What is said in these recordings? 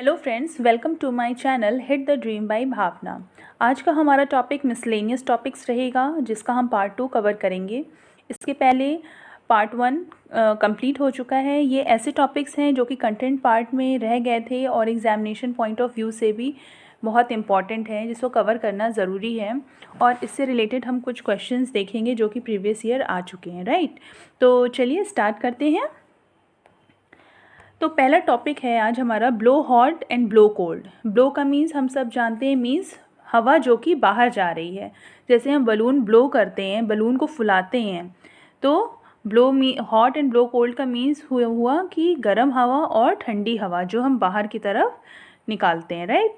Hello friends, welcome to my channel hit the dream by Bhavna. आज का हमारा topic miscellaneous topics रहेगा, जिसका हम पार्ट 2 कवर करेंगे। इसके पहले पार्ट 1 कंप्लीट हो चुका है। ये ऐसे टॉपिक्स हैं जो कि कंटेंट पार्ट में रह गए थे और एग्जामिनेशन पॉइंट ऑफ व्यू से भी बहुत इंपॉर्टेंट है, जिसको कवर करना ज़रूरी है। और इससे रिलेटेड हम कुछ क्वेश्चंस देखेंगे जो कि प्रीवियस ईयर आ चुके हैं, राइट। तो चलिए स्टार्ट करते हैं। तो पहला टॉपिक है आज हमारा blow hot and blow cold. Blow का मीन्स हम सब जानते हैं, मीन्स हवा जो कि बाहर जा रही है। जैसे हम बलून ब्लो करते हैं, बलून को फुलाते हैं, तो blow hot and blow cold का मीन्स हुआ कि गर्म हवा और ठंडी हवा जो हम बाहर की तरफ निकालते हैं, राइट।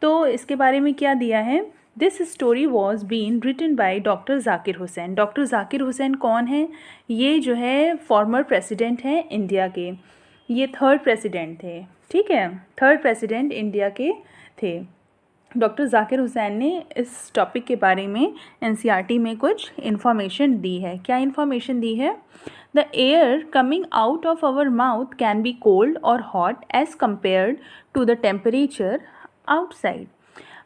तो इसके बारे में क्या दिया है, this story was been written by doctor Zakir Hussain. Doctor Zakir Hussain कौन है? ये जो है फॉर्मर प्रेसिडेंट हैं इंडिया के। ये थर्ड प्रेसिडेंट थे, ठीक है, थर्ड प्रेसिडेंट इंडिया के थे। डॉक्टर जाकिर हुसैन ने इस टॉपिक के बारे में एनसीईआरटी में कुछ इन्फॉर्मेशन दी है। क्या इन्फॉर्मेशन दी है? The air coming out of our mouth can be cold और hot as compared to the temperature outside.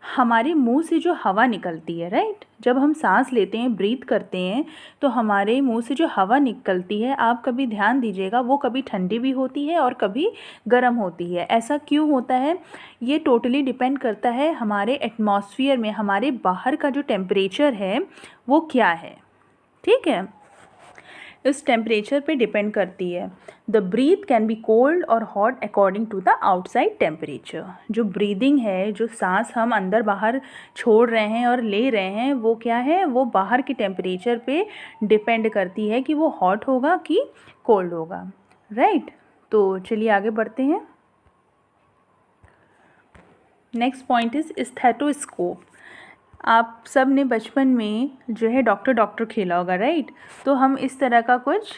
हमारे मुंह से जो हवा निकलती है, राइट, जब हम सांस लेते हैं, ब्रीथ करते हैं, तो हमारे मुंह से जो हवा निकलती है, आप कभी ध्यान दीजिएगा, वो कभी ठंडी भी होती है और कभी गर्म होती है। ऐसा क्यों होता है? ये टोटली डिपेंड करता है हमारे एटमॉस्फेयर में, हमारे बाहर का जो टेम्परेचर है वो क्या है, ठीक है, इस टेम्परेचर पे डिपेंड करती है। The breath can be cold और hot according to the outside temperature. जो ब्रीदिंग है, जो सांस हम अंदर बाहर छोड़ रहे हैं और ले रहे हैं, वो क्या है, वो बाहर के टेम्परेचर पे डिपेंड करती है कि वो हॉट होगा कि कोल्ड होगा, राइट। तो चलिए आगे बढ़ते हैं। Next point is stethoscope. आप सब ने बचपन में जो है डॉक्टर खेला होगा, राइट। तो हम इस तरह का कुछ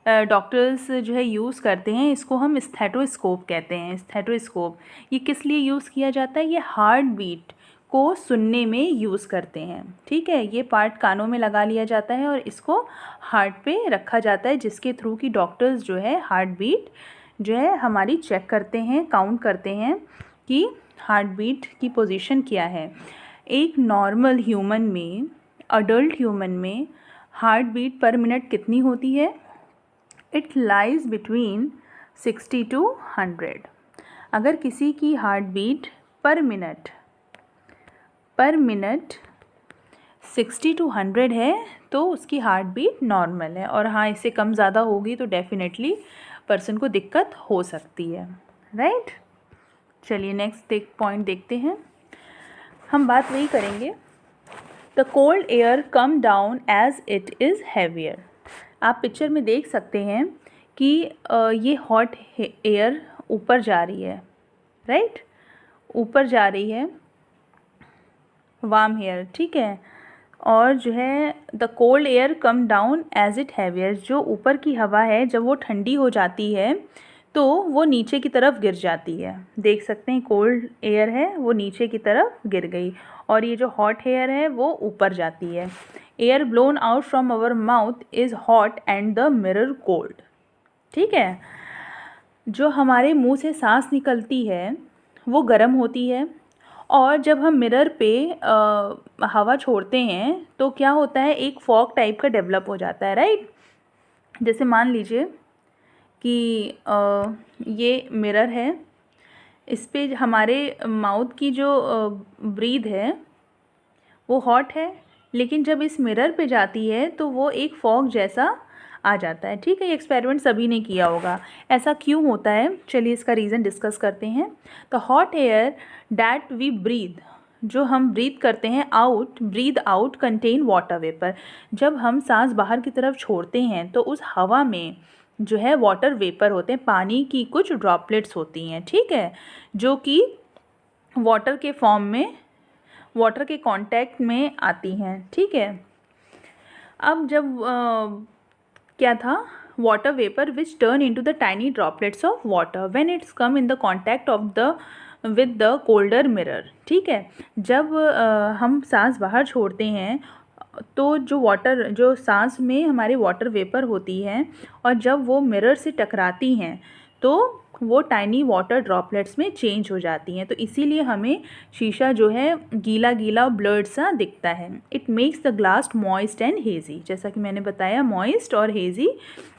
डॉक्टर्स जो है यूज़ करते हैं, इसको हम स्टेथोस्कोप कहते हैं। स्टेथोस्कोप ये किस लिए यूज़ किया जाता है? ये हार्ट बीट को सुनने में यूज़ करते हैं, ठीक है। ये पार्ट कानों में लगा लिया जाता है और इसको हार्ट पे रखा जाता है, जिसके थ्रू कि डॉक्टर्स जो है हार्ट बीट जो है हमारी चेक करते हैं, काउंट करते हैं कि हार्ट बीट की पोजीशन क्या है। एक नॉर्मल ह्यूमन में, अडल्ट ह्यूमन में हार्ट बीट पर मिनट कितनी होती है? It lies between 60 to 100। अगर किसी की heart beat per minute 60 to 100 है तो उसकी हार्ट बीट नॉर्मल है। और हाँ, इससे कम ज़्यादा होगी तो डेफिनेटली पर्सन को दिक्कत हो सकती है, राइट। चलिए नेक्स्ट पॉइंट देखते हैं। हम बात वही करेंगे। The cold air come down as it is heavier. आप पिक्चर में देख सकते हैं कि ये हॉट एयर ऊपर जा रही है, राइट, ऊपर जा रही है वार्म एयर, ठीक है। और जो है the cold air come down as it heavier, जो ऊपर की हवा है जब वो ठंडी हो जाती है तो वो नीचे की तरफ गिर जाती है। देख सकते हैं कोल्ड एयर है वो नीचे की तरफ गिर गई और ये जो हॉट एयर है वो ऊपर जाती है। Air blown out from our mouth is hot and the mirror cold, ठीक है। जो हमारे मुंह से सांस निकलती है वो गर्म होती है और जब हम मिरर पे हवा छोड़ते हैं तो क्या होता है, एक फॉग टाइप का डेवलप हो जाता है, राइट। जैसे मान लीजिए कि ये मिरर है, इस पे हमारे माउथ की जो ब्रीथ है वो हॉट है, लेकिन जब इस मिरर पे जाती है तो वो एक फॉग जैसा आ जाता है, ठीक है। ये एक्सपेरिमेंट सभी ने किया होगा। ऐसा क्यों होता है? चलिए इसका रीज़न डिस्कस करते हैं। The hot air that we breathe, जो हम ब्रीथ करते हैं, breathe out contain water vapour. जब हम सांस बाहर की तरफ छोड़ते हैं तो उस हवा में जो है वाटर वेपर होते हैं, पानी की कुछ ड्रॉपलेट्स होती हैं, ठीक है, जो कि वाटर के फॉर्म में, वाटर के कांटेक्ट में आती हैं, ठीक है। अब जब क्या था, water vapour which turn into the tiny droplets of water when it's come in the contact of the with the colder mirror, ठीक है। जब हम सांस बाहर छोड़ते हैं तो जो सांस में हमारे वाटर वेपर होती है और जब वो मिरर से टकराती हैं तो वो टाइनी वाटर ड्रॉपलेट्स में चेंज हो जाती हैं। तो इसीलिए हमें शीशा जो है गीला गीला ब्लर्ड सा दिखता है। It makes the glass moist and hazy, जैसा कि मैंने बताया मॉइस्ट और हेजी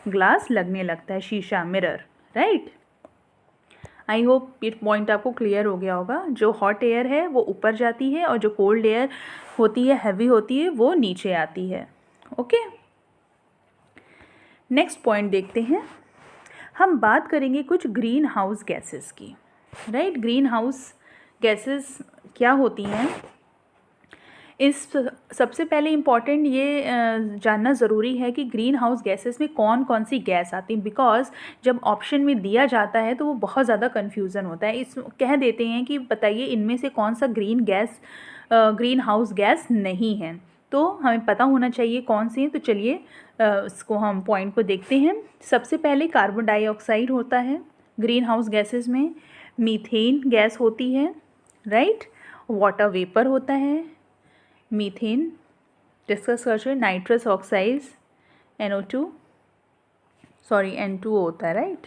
ग्लास लगने लगता है शीशा, मिरर, राइट। आई होप ये पॉइंट आपको क्लियर हो गया होगा। जो हॉट एयर है वो ऊपर जाती है और जो कोल्ड एयर होती है, हैवी होती है, वो नीचे आती है। ओके, नेक्स्ट पॉइंट देखते हैं। हम बात करेंगे कुछ ग्रीन हाउस गैसेस की, राइट। ग्रीन हाउस गैसेस क्या होती हैं, इस सबसे पहले इम्पॉर्टेंट ये जानना ज़रूरी है कि ग्रीन हाउस गैसेस में कौन कौन सी गैस आती है, बिकॉज जब ऑप्शन में दिया जाता है तो वो बहुत ज़्यादा कन्फ्यूज़न होता है। इस कह देते हैं कि बताइए इनमें से कौन सा ग्रीन हाउस गैस नहीं है, तो हमें पता होना चाहिए कौन सी है। तो चलिए इसको हम पॉइंट को देखते हैं। सबसे पहले कार्बन डाइऑक्साइड होता है ग्रीन हाउस गैसेस में, मीथेन गैस होती है, राइट, वाटर वेपर होता है, मीथेन डिस्कस कर, nitrous oxide NO2 sorry N2 होता है, right,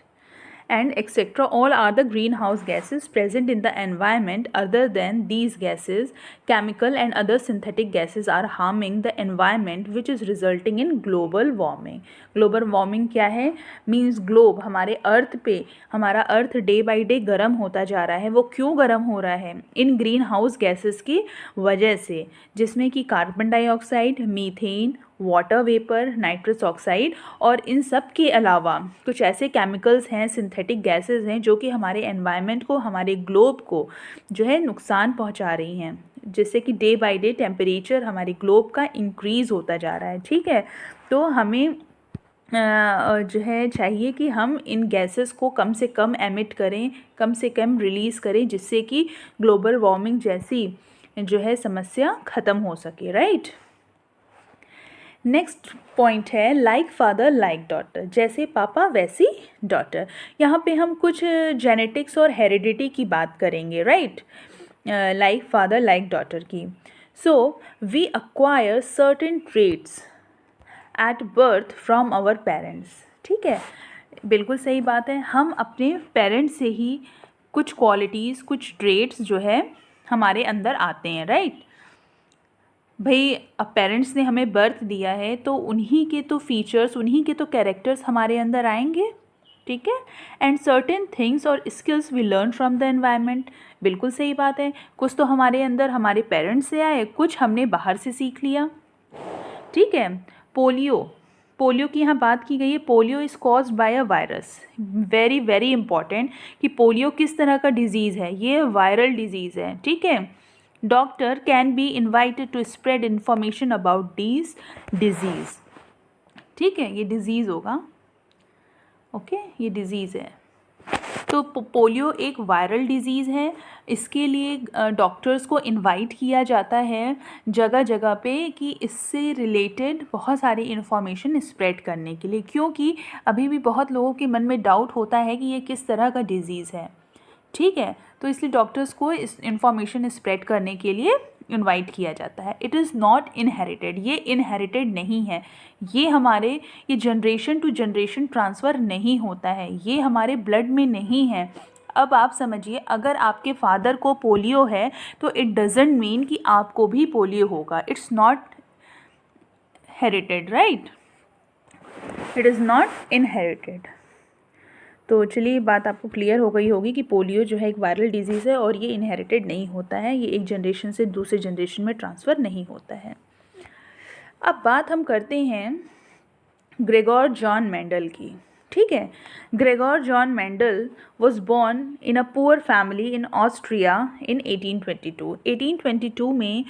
and etc. All are the greenhouse gases present in the environment. Other than these gases, chemical and other synthetic gases are harming the environment, which is resulting in global warming. Global warming क्या है, means globe, हमारे अर्थ पे, हमारा अर्थ day by day गर्म होता जा रहा है। वो क्यों गर्म हो रहा है, इन ग्रीन हाउस गैसेस की वजह से, जिसमें कि carbon dioxide, methane, water vapour, nitrous oxide और इन सब के अलावा कुछ ऐसे केमिकल्स हैं, सिंथेटिक गैसेस हैं जो कि हमारे एनवायरनमेंट को, हमारे ग्लोब को जो है नुकसान पहुंचा रही हैं, जिससे कि डे बाय डे टेम्परेचर हमारे ग्लोब का इंक्रीज़ होता जा रहा है। ठीक है, तो हमें जो है चाहिए कि हम इन गैसेस को कम से कम एमिट करें, कम से कम रिलीज़ करें, जिससे कि ग्लोबल वार्मिंग जैसी जो है समस्या ख़त्म हो सके, राइट। नेक्स्ट पॉइंट है लाइक फादर लाइक डॉटर, जैसे पापा वैसी डॉटर। यहाँ पे हम कुछ जेनेटिक्स और हेरिडिटी की बात करेंगे, right, like father like daughter की। So we acquire certain traits at birth from our parents. ठीक है, बिल्कुल सही बात है, हम अपने पेरेंट्स से ही कुछ क्वालिटीज़, कुछ ट्रेट्स जो है हमारे अंदर आते हैं, राइट। भाई अब पेरेंट्स ने हमें बर्थ दिया है तो उन्हीं के तो फीचर्स, उन्हीं के तो कैरेक्टर्स हमारे अंदर आएंगे, ठीक है। एंड सर्टेन थिंग्स और skills we learn from the environment, बिल्कुल सही बात है, कुछ तो हमारे अंदर हमारे पेरेंट्स से आए, कुछ हमने बाहर से सीख लिया, ठीक है। पोलियो की यहाँ बात की गई है। Polio is caused by a virus, very very important कि पोलियो किस तरह का डिजीज़ है, ये वायरल डिजीज़ है, ठीक है। Doctor can be invited to spread information about this disease, ठीक है, ये डिजीज़ होगा, ओके, ये डिजीज़ है। तो पोलियो एक वायरल डिजीज़ है, इसके लिए डॉक्टर्स को इनवाइट किया जाता है जगह जगह पे कि इससे रिलेटेड बहुत सारी इन्फॉर्मेशन स्प्रेड करने के लिए, क्योंकि अभी भी बहुत लोगों के मन में डाउट होता है कि ये किस तरह का डिजीज़ है, ठीक है। तो इसलिए डॉक्टर्स को इस इन्फॉर्मेशन स्प्रेड करने के लिए इनवाइट किया जाता है। इट इज़ नॉट इनहेरिटेड, ये इनहेरिटेड नहीं है, ये जनरेशन टू जनरेशन ट्रांसफ़र नहीं होता है, ये हमारे ब्लड में नहीं है। अब आप समझिए, अगर आपके फादर को पोलियो है तो इट डजेंट मीन कि आपको भी पोलियो होगा, it's not herited, right, it is not inherited. तो चलिए बात आपको क्लियर हो गई होगी कि पोलियो जो है एक वायरल डिजीज़ है और ये इनहेरिटेड नहीं होता है, ये एक जनरेशन से दूसरे जनरेशन में ट्रांसफ़र नहीं होता है। अब बात हम करते हैं ग्रेगोर जॉन मेंडल की, ठीक है। Gregor John Mendel was born in a poor family in Austria in 1822। 1822 में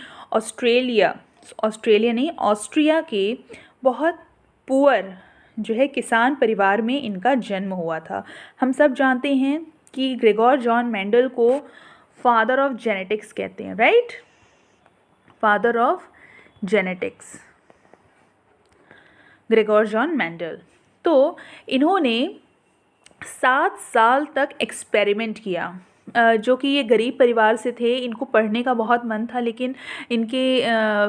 ऑस्ट्रिया के बहुत पुअर जो है किसान परिवार में इनका जन्म हुआ था। हम सब जानते हैं कि ग्रेगोर जॉन मेंडल को फादर ऑफ जेनेटिक्स कहते हैं, right, father of genetics Gregor John Mendel. तो इन्होंने 7 साल तक एक्सपेरिमेंट किया, जो कि ये गरीब परिवार से थे, इनको पढ़ने का बहुत मन था, लेकिन इनके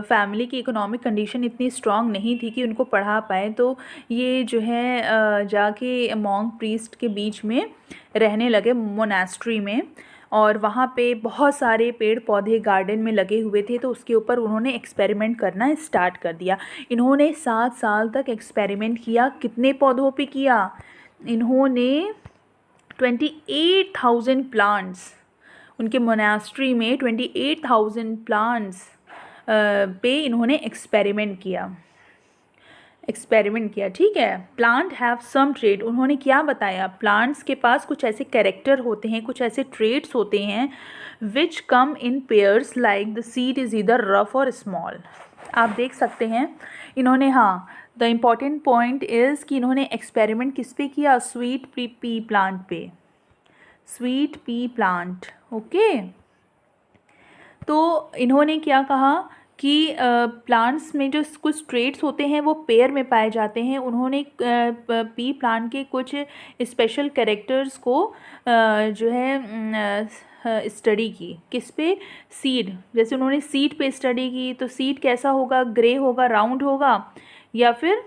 फैमिली की इकोनॉमिक कंडीशन इतनी स्ट्रांग नहीं थी कि उनको पढ़ा पाए। तो ये जो है जाके मॉन्क प्रीस्ट के बीच में रहने लगे, मोनास्ट्री में, और वहाँ पे बहुत सारे पेड़ पौधे गार्डन में लगे हुए थे। तो उसके ऊपर उन्होंने एक्सपेरिमेंट करना स्टार्ट कर दिया। इन्होंने 7 साल तक एक्सपेरिमेंट किया। कितने पौधों पे किया? इन्होंने 28,000 प्लांट्स, उनके मोनास्ट्री में 28,000 प्लांट्स पे इन्होंने एक्सपेरिमेंट किया। ठीक है। प्लांट हैव सम ट्रेट, उन्होंने क्या बताया? प्लांट्स के पास कुछ ऐसे कैरेक्टर होते हैं, कुछ ऐसे ट्रेट्स होते हैं which come in pairs, like the seed is either rough और स्मॉल। आप देख सकते हैं इन्होंने, हाँ, द इम्पॉर्टेंट पॉइंट इज़ कि इन्होंने एक्सपेरिमेंट किस पे किया? स्वीट पी प्लांट पे, स्वीट पी प्लांट। ओके। तो इन्होंने क्या कहा कि प्लांट्स में जो कुछ ट्रेट्स होते हैं वो पेयर में पाए जाते हैं। उन्होंने पी प्लांट के कुछ स्पेशल कैरेक्टर्स को जो है स्टडी की। किस पे? सीड। जैसे उन्होंने सीड पे स्टडी की, तो सीड कैसा होगा? ग्रे होगा, राउंड होगा, या फिर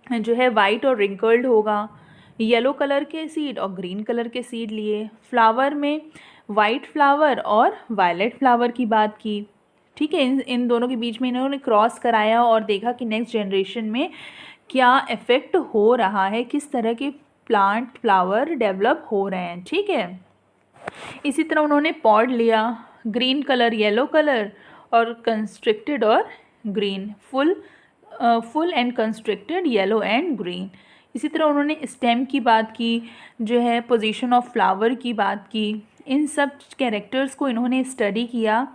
जो है वाइट और रिंकल्ड होगा। येलो कलर के सीड और ग्रीन कलर के सीड लिए। फ्लावर में वाइट फ्लावर और वायलेट फ्लावर की बात की। ठीक है। इन दोनों के बीच में इन्होंने क्रॉस कराया और देखा कि नेक्स्ट जनरेशन में क्या इफ़ेक्ट हो रहा है, किस तरह के प्लांट फ्लावर डेवलप हो रहे हैं। ठीक है। इसी तरह उन्होंने पॉड लिया, ग्रीन कलर, येलो कलर, और कंस्ट्रिक्टेड और green, full and constricted, yellow and green. इसी तरह उन्होंने स्टेम की बात की, जो है पोजीशन ऑफ फ्लावर की बात की। इन सब कैरेक्टर्स को इन्होंने स्टडी किया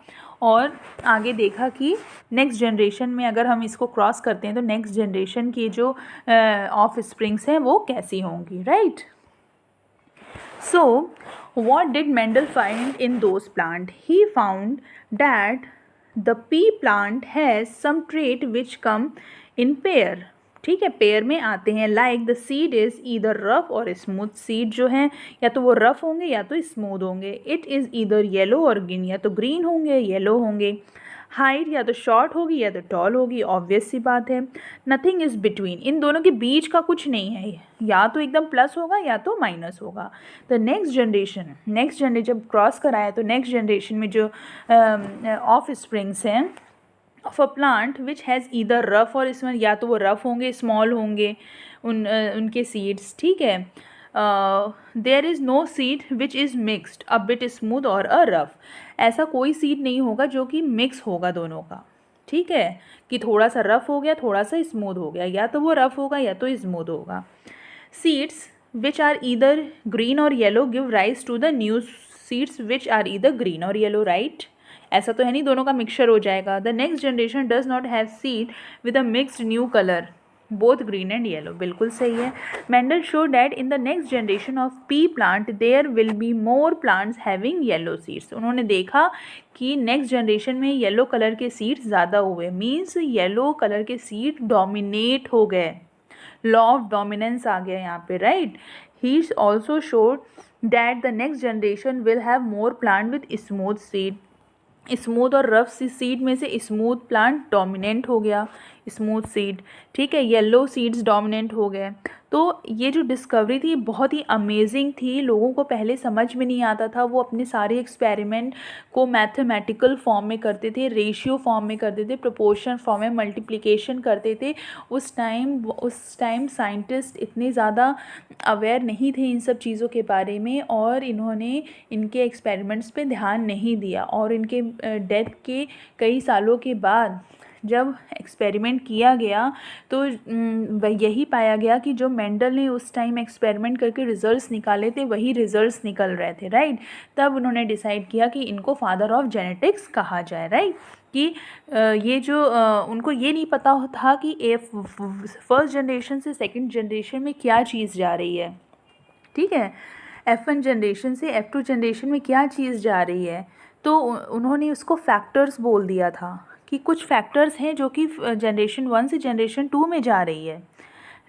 और आगे देखा कि नेक्स्ट जनरेशन में अगर हम इसको क्रॉस करते हैं तो नेक्स्ट जनरेशन की जो ऑफ स्प्रिंग्स हैं वो कैसी होंगी, right. So, what did Mendel find in those plants? He found that the pea plant has some trait which come in pair. ठीक है, पेयर में आते हैं। Like the seed is either rough और स्मूथ। सीड जो हैं या तो वो रफ होंगे या तो स्मूथ होंगे। इट इज़ ईदर येलो और ग्रीन, या तो ग्रीन होंगे, येलो होंगे। हाइट या तो शॉर्ट होगी या तो टॉल होगी, ऑब्वियस सी बात है। नथिंग इज़ बिटवीन, इन दोनों के बीच का कुछ नहीं है, या तो एकदम प्लस होगा या तो माइनस होगा। द नेक्स्ट जनरेशन जब क्रॉस कराया तो नेक्स्ट जनरेशन में जो ऑफ स्प्रिंग्स हैं of a plant which has either rough और स्मॉल, या तो वो रफ होंगे, स्मॉल होंगे उनके सीड्स। ठीक है। There is no seed which is mixed a bit smooth और अ रफ। ऐसा कोई सीड नहीं होगा जो कि मिक्स होगा दोनों का। ठीक है, कि थोड़ा सा रफ हो गया, थोड़ा सा स्मूथ हो गया, या तो वो रफ होगा या तो स्मूथ होगा। Seeds which are either green और yellow give rise to the new seeds which are either green और येलो, राइट। ऐसा तो है नहीं दोनों का मिक्सचर हो जाएगा। The next generation does not have seed with a mixed new colour both green and yellow, बिल्कुल सही है। Mendel show that in the next generation of pea plant there will be more plants having yellow seeds. उन्होंने देखा कि next generation में yellow colour के seeds ज़्यादा हुए, मीन्स येलो कलर के सीड डोमिनेट हो गए, लॉ ऑफ डोमिनेंस आ गया यहाँ पे, right. He also showed that the next generation will have more plant with smooth seed. Smooth और रफ सीड में से स्मूथ प्लांट डोमिनेंट हो गया, स्मूथ सीड। ठीक है, येलो सीड्स डोमिनेंट हो गए। तो ये जो डिस्कवरी थी बहुत ही अमेजिंग थी। लोगों को पहले समझ में नहीं आता था, वो अपने सारे एक्सपेरिमेंट को मैथमेटिकल फॉर्म में करते थे, रेशियो फॉर्म में करते थे, प्रोपोर्शन फॉर्म में मल्टीप्लिकेशन करते थे। उस टाइम साइंटिस्ट इतने ज़्यादा अवेयर नहीं थे इन सब चीज़ों के बारे में, और इन्होंने इनके एक्सपेरिमेंट्स पे ध्यान नहीं दिया। और इनके डेथ के कई सालों के बाद जब एक्सपेरिमेंट किया गया तो यही पाया गया कि जो मेंडल ने उस टाइम एक्सपेरिमेंट करके रिजल्ट्स निकाले थे वही रिजल्ट्स निकल रहे थे, राइट। तब उन्होंने डिसाइड किया कि इनको फादर ऑफ जेनेटिक्स कहा जाए, राइट। कि ये जो उनको ये नहीं पता था कि फर्स्ट जनरेशन से सेकंड जनरेशन में क्या चीज़ जा रही है। ठीक है, F1 जनरेशन से F2 जनरेशन में क्या चीज़ जा रही है। तो उन्होंने उसको फैक्टर्स बोल दिया था कि कुछ फैक्टर्स हैं जो कि जनरेशन 1 से जनरेशन 2 में जा रही है,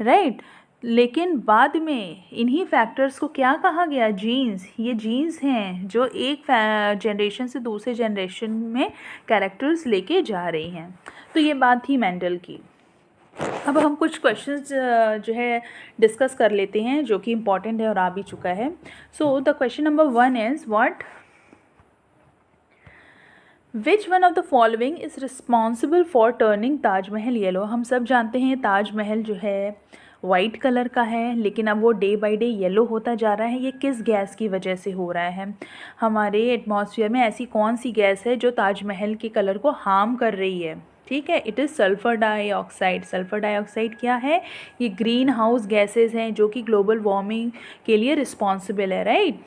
राइट। लेकिन बाद में इन्हीं फैक्टर्स को क्या कहा गया, जीन्स। ये जीन्स हैं जो एक जनरेशन से दूसरे जनरेशन में कैरेक्टर्स लेके जा रही हैं। तो ये बात थी मेंडल की। अब हम कुछ क्वेश्चंस जो है डिस्कस कर लेते हैं जो कि इम्पॉर्टेंट है और आ भी चुका है। So the question number 1 is what which one of the following is responsible for turning Taj Mahal yellow. हम सब जानते हैं ताजमहल जो है वाइट कलर का है, लेकिन अब वो डे बाय डे येलो होता जा रहा है। ये किस गैस की वजह से हो रहा है? हमारे एटमॉस्फेयर में ऐसी कौन सी गैस है जो ताजमहल के कलर को हार्म कर रही है? ठीक है, it is sulphur dioxide. Sulphur dioxide क्या है? ये ग्रीन हाउस गैसेज हैं जो कि ग्लोबल वार्मिंग के लिए रिस्पॉन्सिबल है, राइट।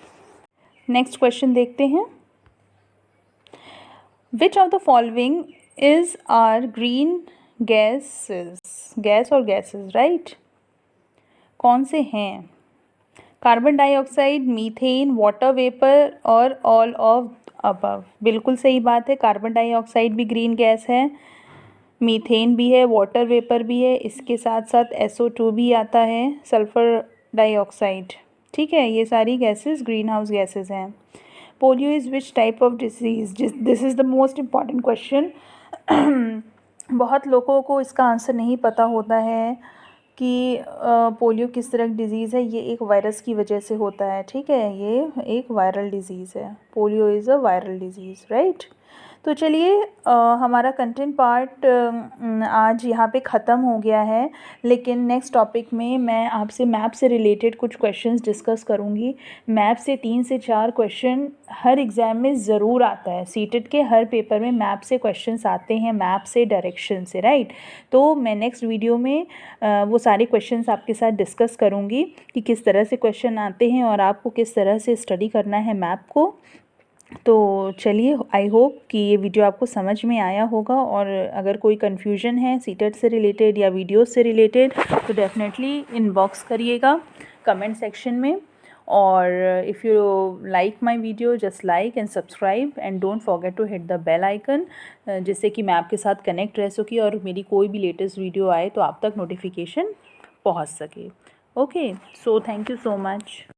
नेक्स्ट क्वेश्चन देखते हैं। Which of the following is our green gases? Gas और gases, right? कौन से हैं? Carbon dioxide, methane, water vapour और ऑल ऑफ अबव। बिल्कुल सही बात है, कार्बन डाइऑक्साइड भी ग्रीन गैस है, मीथेन भी है, वाटर वेपर भी है, इसके साथ साथ SO2 भी आता है, सल्फ़र डाइऑक्साइड। ठीक है, ये सारी गैसेस ग्रीन हाउस गैसेस हैं। Polio is which type of disease? This is the most important question. बहुत लोगों को इसका आंसर नहीं पता होता है कि पोलियो किस तरह की डिज़ीज़ है। ये एक वायरस की वजह से होता है, ठीक है, ये एक वायरल डिज़ीज़ है। Polio is a viral disease, right. तो चलिए हमारा कंटेंट पार्ट आज यहाँ पे ख़त्म हो गया है, लेकिन नेक्स्ट टॉपिक में मैं आपसे मैप से रिलेटेड कुछ क्वेश्चंस डिस्कस करूँगी। मैप से 3 से 4 क्वेश्चन हर एग्ज़ाम में ज़रूर आता है। सीटेट के हर पेपर में मैप से क्वेश्चंस आते हैं, मैप से, डायरेक्शन से, राइट। तो मैं नेक्स्ट वीडियो में वो सारे क्वेश्चंस आपके साथ डिस्कस करूँगी कि किस तरह से क्वेश्चन आते हैं और आपको किस तरह से स्टडी करना है मैप को। तो चलिए, आई होप कि ये वीडियो आपको समझ में आया होगा, और अगर कोई कन्फ्यूजन है सीटेट से रिलेटेड या वीडियोस से रिलेटेड तो डेफिनेटली इनबॉक्स करिएगा कमेंट सेक्शन में। और if you like my video just like and subscribe and don't forget to hit the bell icon, जिससे कि मैं आपके साथ कनेक्ट रह सकी और मेरी कोई भी लेटेस्ट वीडियो आए तो आप तक नोटिफिकेशन पहुंच सके। Okay, so thank you so much.